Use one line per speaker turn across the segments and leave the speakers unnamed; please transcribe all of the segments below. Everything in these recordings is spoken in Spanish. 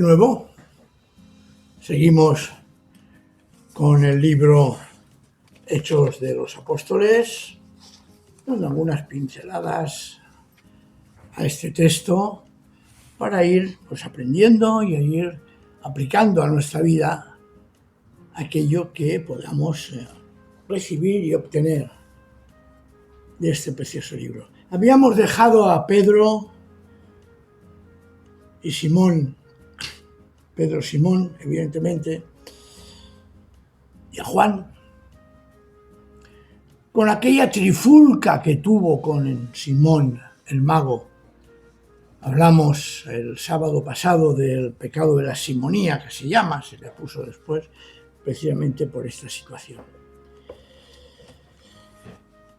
nuevo. Seguimos con el libro Hechos de los Apóstoles, dando algunas pinceladas a este texto para ir aprendiendo y ir aplicando a nuestra vida aquello que podamos recibir y obtener de este precioso libro. Habíamos dejado a Pedro y Simón, evidentemente, y a Juan, con aquella trifulca que tuvo con Simón, el mago. Hablamos el sábado pasado del pecado de la simonía, que se le puso después, precisamente por esta situación.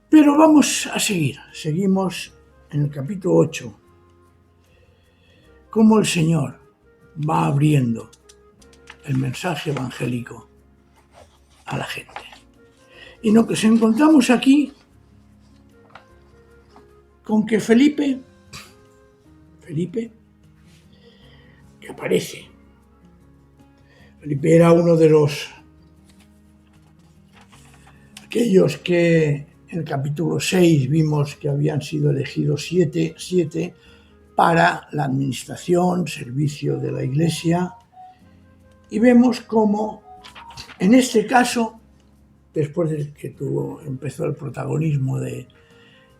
Pero vamos a seguimos en el capítulo 8, cómo el Señor va abriendo el mensaje evangélico a la gente. Y nos encontramos aquí con que Felipe, que aparece. Felipe era uno de aquellos que en el capítulo 6 vimos que habían sido elegidos siete para la administración, servicio de la Iglesia, y vemos cómo en este caso, después de que empezó el protagonismo de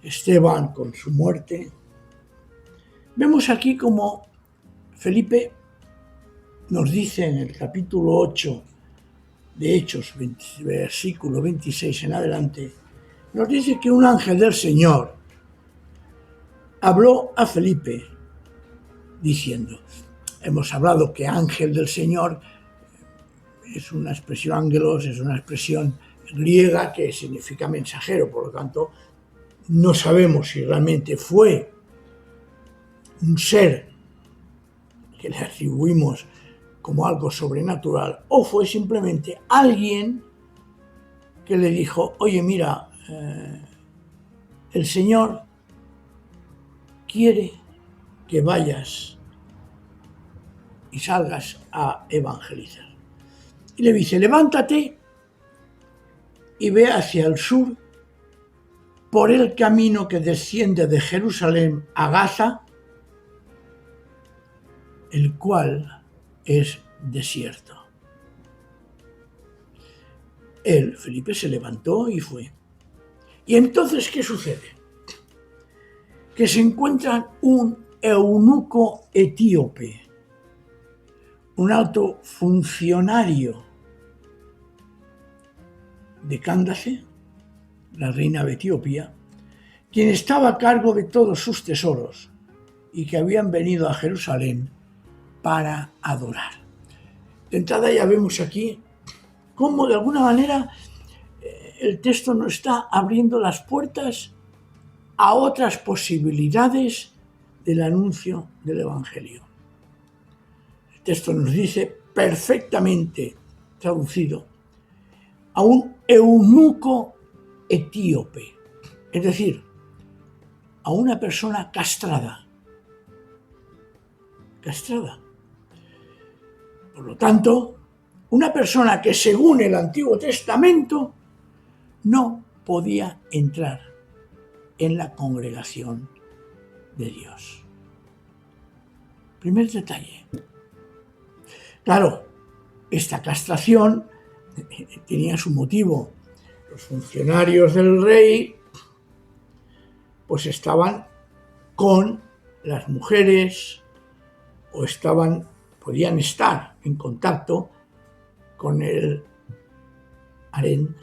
Esteban con su muerte, vemos aquí como Felipe nos dice en el capítulo 8 de Hechos, versículo 26 en adelante, nos dice que un ángel del Señor habló a Felipe diciendo, hemos hablado que ángel del Señor es una expresión, ángelos es una expresión griega que significa mensajero, por lo tanto no sabemos si realmente fue un ser que le atribuimos como algo sobrenatural o fue simplemente alguien que le dijo, oye mira, el Señor quiere que vayas y salgas a evangelizar. Y le dice, levántate y ve hacia el sur por el camino que desciende de Jerusalén a Gaza, el cual es desierto. Felipe se levantó y fue. Y entonces, ¿qué sucede? Que se encuentran un eunuco etíope, un alto funcionario de Cándace, la reina de Etiopía, quien estaba a cargo de todos sus tesoros y que habían venido a Jerusalén para adorar. De entrada ya vemos aquí cómo de alguna manera el texto nos está abriendo las puertas a otras posibilidades del anuncio del Evangelio. El texto nos dice perfectamente traducido a un eunuco etíope, es decir, a una persona castrada. Por lo tanto, una persona que según el Antiguo Testamento no podía entrar en la congregación de Dios. Primer detalle. Claro, esta castración tenía su motivo. Los funcionarios del rey pues estaban con las mujeres o podían estar en contacto con el harén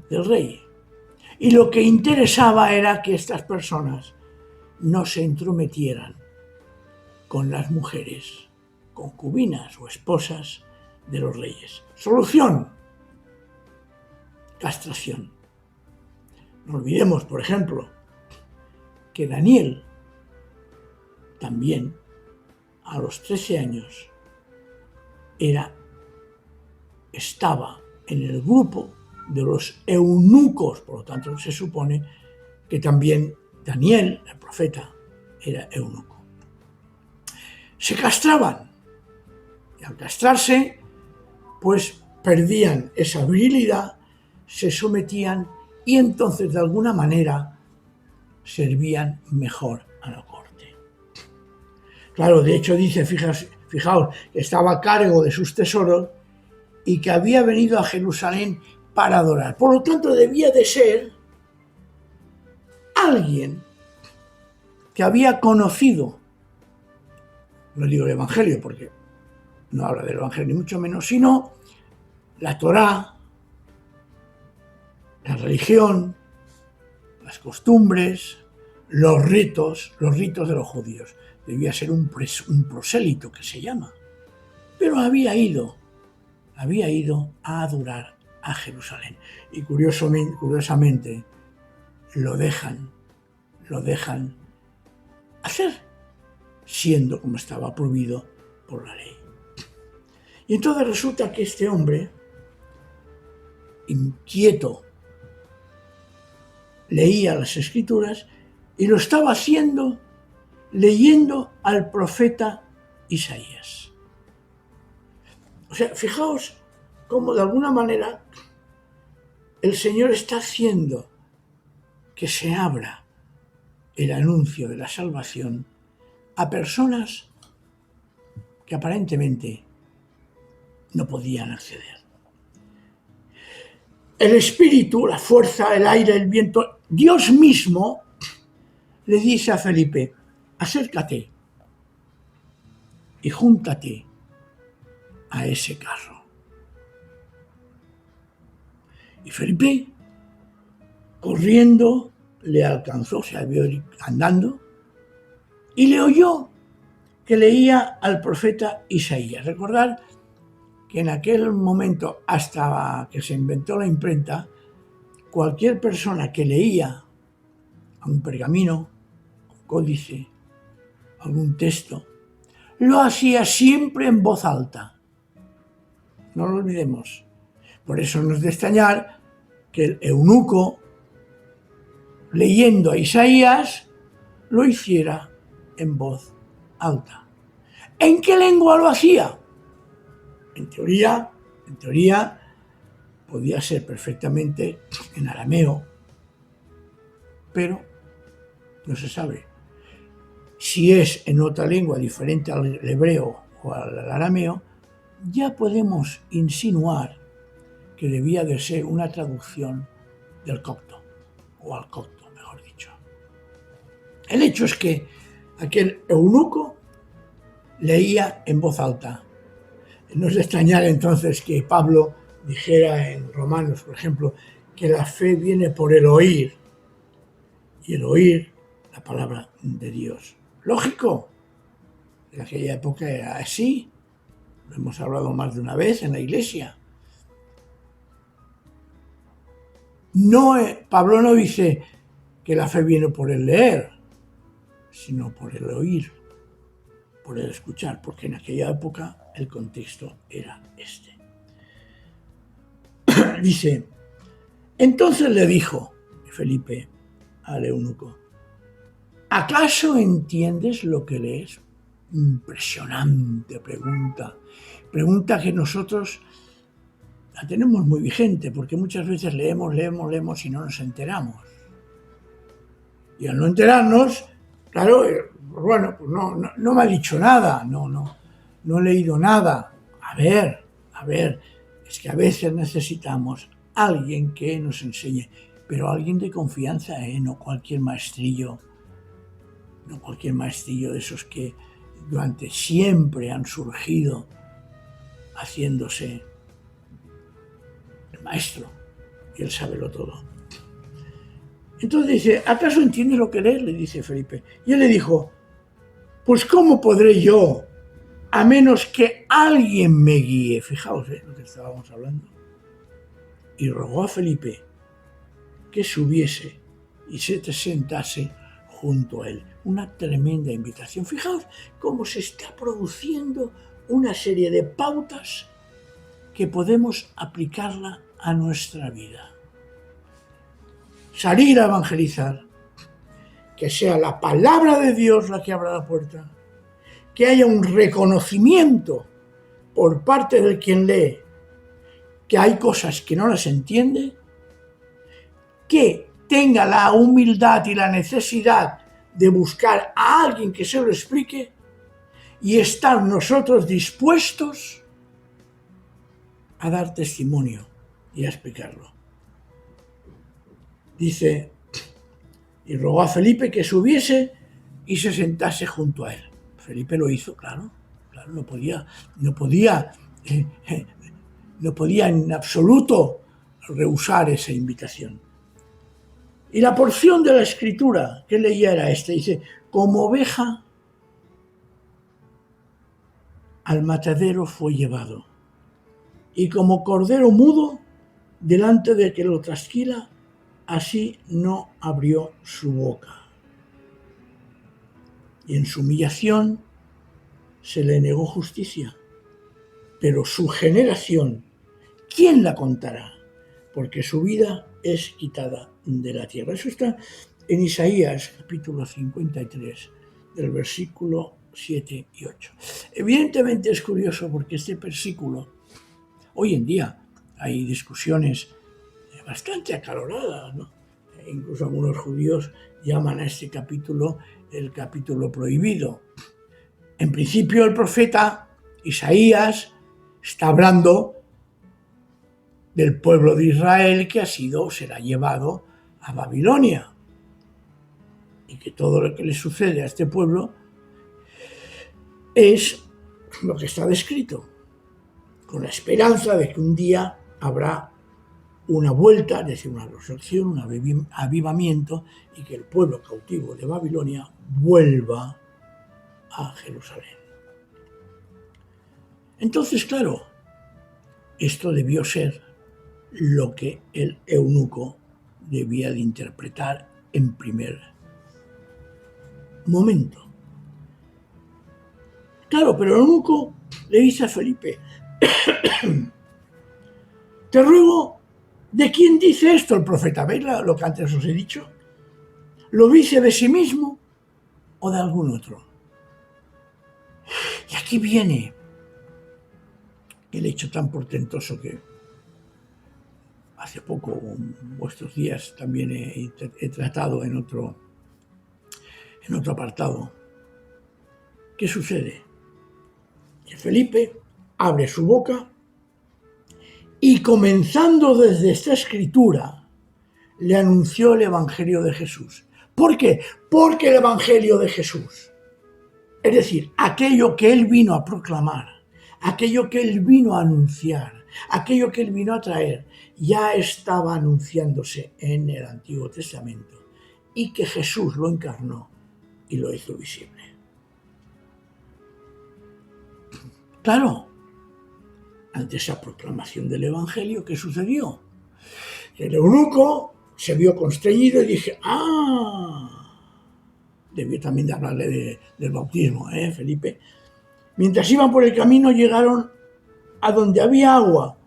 del rey. Y lo que interesaba era que estas personas no se entrometieran con las mujeres, concubinas o esposas de los reyes. Solución: castración. No olvidemos, por ejemplo, que Daniel también a los 13 años estaba en el grupo de los eunucos, por lo tanto se supone que también Daniel, el profeta, era eunuco. Se castraban, Y al castrarse, pues perdían esa virilidad, se sometían y entonces de alguna manera servían mejor a la corte. Claro, de hecho dice, fijaos, que estaba a cargo de sus tesoros y que había venido a Jerusalén para adorar. Por lo tanto, debía de ser alguien que había conocido, no digo el Evangelio porque no habla del Evangelio ni mucho menos, sino la Torá, la religión, las costumbres, los ritos de los judíos. Debía ser un prosélito que se llama. Pero había ido a adorar a Jerusalén. Y curiosamente lo dejan hacer, siendo como estaba prohibido por la ley. Y entonces resulta que este hombre, inquieto, leía las Escrituras y lo estaba haciendo leyendo al profeta Isaías. O sea, fijaos cómo de alguna manera el Señor está haciendo que se abra el anuncio de la salvación a personas que aparentemente no podían acceder. El espíritu, la fuerza, el aire, el viento, Dios mismo le dice a Felipe: acércate y júntate a ese carro. Y Felipe, corriendo, le alcanzó, se había ido andando, y le oyó que leía al profeta Isaías. Recordad que en aquel momento, hasta que se inventó la imprenta, cualquier persona que leía un pergamino, un códice, algún texto, lo hacía siempre en voz alta. No lo olvidemos. Por eso no es de extrañar que el eunuco, leyendo a Isaías, lo hiciera en voz alta. ¿En qué lengua lo hacía? En teoría, podía ser perfectamente en arameo, pero no se sabe. Si es en otra lengua diferente al hebreo o al arameo, ya podemos insinuar que debía de ser una traducción del copto, o al copto, mejor dicho. El hecho es que aquel eunuco leía en voz alta. No es de extrañar entonces que Pablo dijera en Romanos, por ejemplo, que la fe viene por el oír, y el oír la palabra de Dios. Lógico, en aquella época era así, lo hemos hablado más de una vez en la iglesia. No, Pablo no dice que la fe viene por el leer, sino por el oír, por el escuchar, porque en aquella época el contexto era este. Dice, entonces le dijo Felipe al eunuco: ¿acaso entiendes lo que lees? Impresionante pregunta que nosotros la tenemos muy vigente, porque muchas veces leemos y no nos enteramos. Y al no enterarnos, claro, bueno, pues no me ha dicho nada, no he leído nada. A ver, es que a veces necesitamos a alguien que nos enseñe, pero alguien de confianza, no cualquier maestrillo de esos que durante siempre han surgido haciéndose el maestro, y él sábelo todo. Entonces dice, ¿acaso entiendes lo que lees?, le dice Felipe. Y él le dijo, pues ¿cómo podré yo, a menos que alguien me guíe? Fijaos, lo que estábamos hablando. Y rogó a Felipe que subiese y se sentase junto a él. Una tremenda invitación. Fijaos cómo se está produciendo una serie de pautas que podemos aplicarla a nuestra vida. Salir a evangelizar, que sea la palabra de Dios la que abra la puerta, que haya un reconocimiento por parte de quien lee que hay cosas que no las entiende, que tenga la humildad y la necesidad de buscar a alguien que se lo explique y estar nosotros dispuestos a dar testimonio y a explicarlo. Dice, y rogó a Felipe que subiese y se sentase junto a él. Felipe lo hizo, claro, no podía en absoluto rehusar esa invitación. Y la porción de la escritura que leía era esta, dice, como oveja al matadero fue llevado, y como cordero mudo delante de que lo trasquila, así no abrió su boca. Y en su humillación se le negó justicia. Pero su generación, ¿quién la contará? Porque su vida es quitada de la tierra. Eso está en Isaías, capítulo 53, del versículo 7 y 8. Evidentemente es curioso porque este versículo, hoy en día hay discusiones bastante acaloradas, ¿no? Incluso algunos judíos llaman a este capítulo el capítulo prohibido. En principio el profeta Isaías está hablando del pueblo de Israel que será llevado a Babilonia, y que todo lo que le sucede a este pueblo es lo que está descrito, con la esperanza de que un día habrá una vuelta, es decir, una resurrección, un avivamiento, y que el pueblo cautivo de Babilonia vuelva a Jerusalén. Entonces, claro, esto debió ser lo que el eunuco debía de interpretar en primer momento. Claro, pero el eunuco le dice a Felipe, te ruego, ¿de quién dice esto el profeta? ¿Veis lo que antes os he dicho? ¿Lo dice de sí mismo o de algún otro? Y aquí viene el hecho tan portentoso que hace poco, o estos días, también he tratado en otro apartado. ¿Qué sucede? Que Felipe abre su boca y, comenzando desde esta escritura, le anunció el Evangelio de Jesús. ¿Por qué? Porque el Evangelio de Jesús, es decir, aquello que él vino a proclamar, aquello que él vino a anunciar, aquello que él vino a traer, ya estaba anunciándose en el Antiguo Testamento, y que Jesús lo encarnó y lo hizo visible. Claro, ante esa proclamación del Evangelio, ¿qué sucedió? El eunuco se vio constreñido y dije, debió también de hablarle del bautismo, Felipe. Mientras iban por el camino llegaron a donde había agua,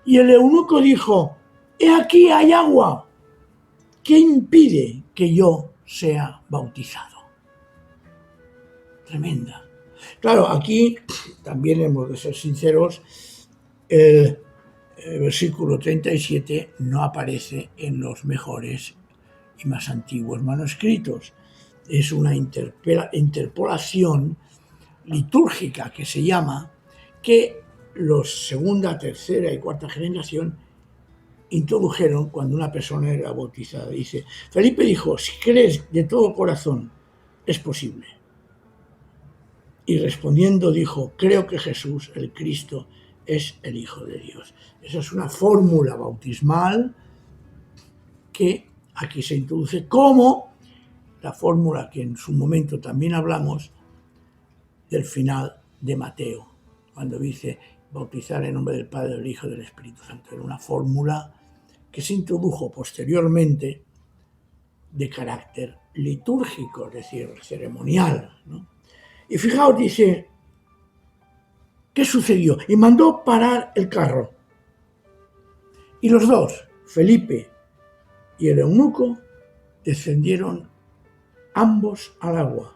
y el eunuco dijo, he aquí hay agua, ¿qué impide que yo sea bautizado? Tremenda. Claro, aquí también hemos de ser sinceros, el versículo 37 no aparece en los mejores y más antiguos manuscritos. Es una interpolación litúrgica que se llama, que los segunda, tercera y cuarta generación introdujeron cuando una persona era bautizada. Dice, Felipe dijo, si crees de todo corazón, es posible. Y respondiendo dijo, creo que Jesús, el Cristo, es el Hijo de Dios. Esa es una fórmula bautismal que aquí se introduce como la fórmula que en su momento también hablamos del final de Mateo, cuando dice bautizar en nombre del Padre, del Hijo y del Espíritu Santo. Era una fórmula que se introdujo posteriormente de carácter litúrgico, es decir, ceremonial, ¿no? Y fijaos, dice, ¿qué sucedió? Y mandó parar el carro. Y los dos, Felipe y el eunuco, descendieron ambos al agua,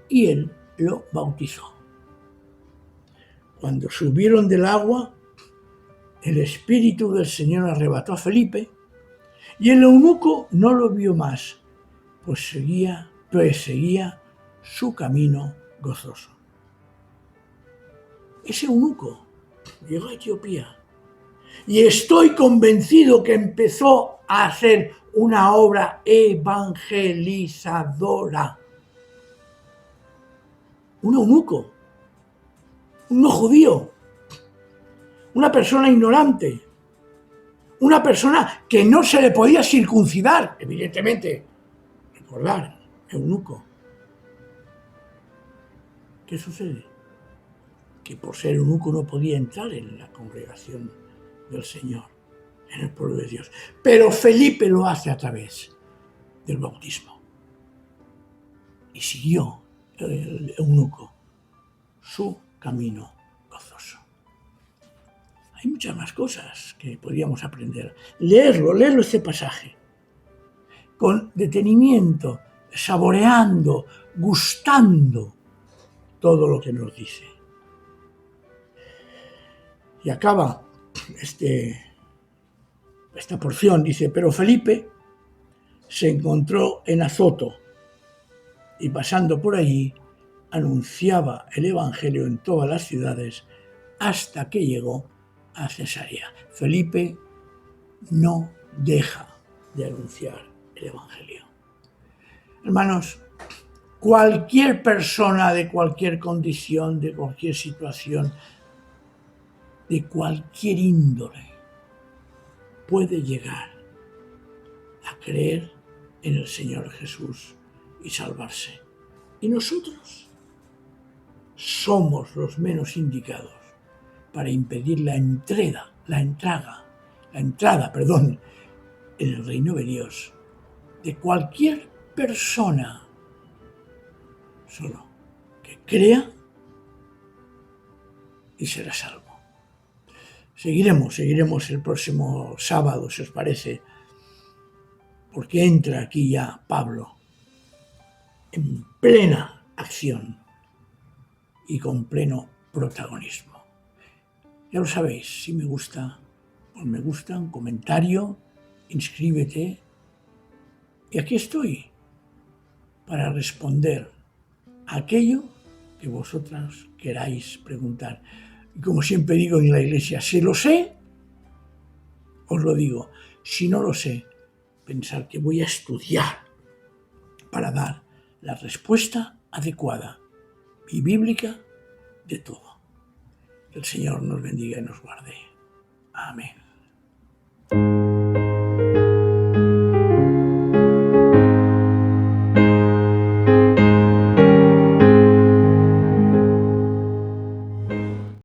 y él lo bautizó. Cuando subieron del agua, el Espíritu del Señor arrebató a Felipe y el eunuco no lo vio más, pues seguía su camino gozoso. Ese eunuco llegó a Etiopía y estoy convencido que empezó a hacer una obra evangelizadora. Un eunuco, un no judío, una persona ignorante, una persona que no se le podía circuncidar, evidentemente. Recordar, eunuco. ¿Qué sucede? Que por ser eunuco no podía entrar en la congregación del Señor, en el pueblo de Dios. Pero Felipe lo hace a través del bautismo. Y siguió el eunuco su camino gozoso. Hay muchas más cosas que podríamos aprender. Leerlo este pasaje, con detenimiento, saboreando, gustando todo lo que nos dice. Y acaba esta porción, dice, pero Felipe se encontró en Azoto y pasando por allí anunciaba el evangelio en todas las ciudades hasta que llegó a Cesarea. Felipe no deja de anunciar el evangelio. Hermanos, cualquier persona de cualquier condición, de cualquier situación, de cualquier índole, puede llegar a creer en el Señor Jesús y salvarse. Y nosotros somos los menos indicados para impedir la entrada en el reino de Dios de cualquier persona, solo que crea y será salvo. Seguiremos el próximo sábado, si os parece, porque entra aquí ya Pablo en plena acción y con pleno protagonismo. Ya lo sabéis, si me gusta, pues me gusta, un comentario, inscríbete. Y aquí estoy para responder a aquello que vosotras queráis preguntar. Y como siempre digo en la iglesia, si lo sé, os lo digo. Si no lo sé, pensar que voy a estudiar para dar la respuesta adecuada y bíblica de todo. Que el Señor nos bendiga y nos guarde. Amén.